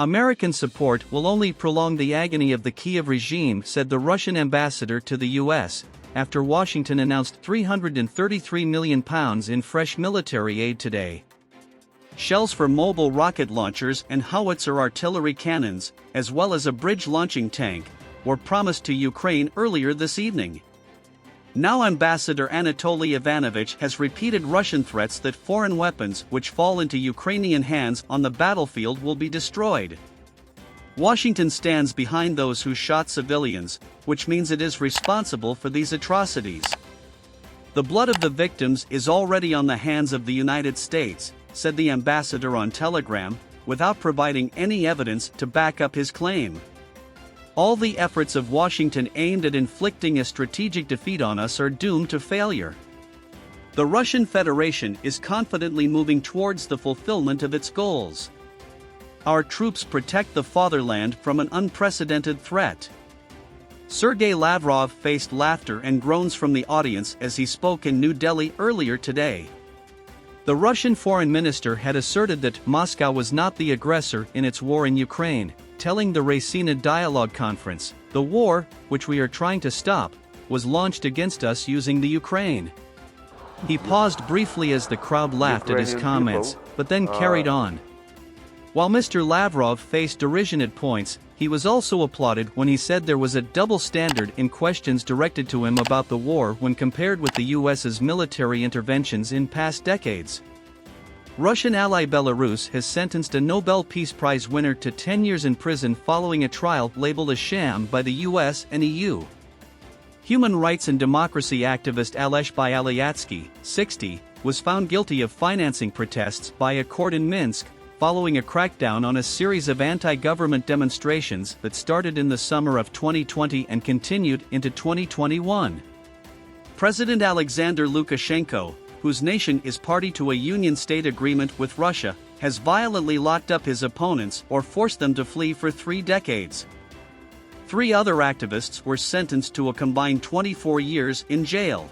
American support will only prolong the agony of the Kyiv regime, said the Russian ambassador to the U.S., after Washington announced £333 million in fresh military aid today. Shells for mobile rocket launchers and howitzer artillery cannons, as well as a bridge-launching tank, were promised to Ukraine earlier this evening. Now Ambassador Anatoly Ivanovich has repeated Russian threats that foreign weapons which fall into Ukrainian hands on the battlefield will be destroyed. Washington stands behind those who shot civilians, which means it is responsible for these atrocities. The blood of the victims is already on the hands of the United States, said the ambassador on Telegram, without providing any evidence to back up his claim. All the efforts of Washington aimed at inflicting a strategic defeat on us are doomed to failure. The Russian Federation is confidently moving towards the fulfillment of its goals. Our troops protect the fatherland from an unprecedented threat. Sergei Lavrov faced laughter and groans from the audience as he spoke in New Delhi earlier today. The Russian foreign minister had asserted that Moscow was not the aggressor in its war in Ukraine, telling the Raisina Dialogue Conference, "The war, which we are trying to stop, was launched against us using the Ukraine." He paused briefly as the crowd laughed at his comments, but then carried on. While Mr. Lavrov faced derision at points, he was also applauded when he said there was a double standard in questions directed to him about the war when compared with the US's military interventions in past decades. Russian ally Belarus has sentenced a Nobel Peace Prize winner to 10 years in prison following a trial labeled a sham by the US and EU. Human rights and democracy activist Ales Bialyatsky, 60, was found guilty of financing protests by a court in Minsk, following a crackdown on a series of anti-government demonstrations that started in the summer of 2020 and continued into 2021. President Alexander Lukashenko, whose nation is party to a union state agreement with Russia, has violently locked up his opponents or forced them to flee for 3 decades. 3 other activists were sentenced to a combined 24 years in jail.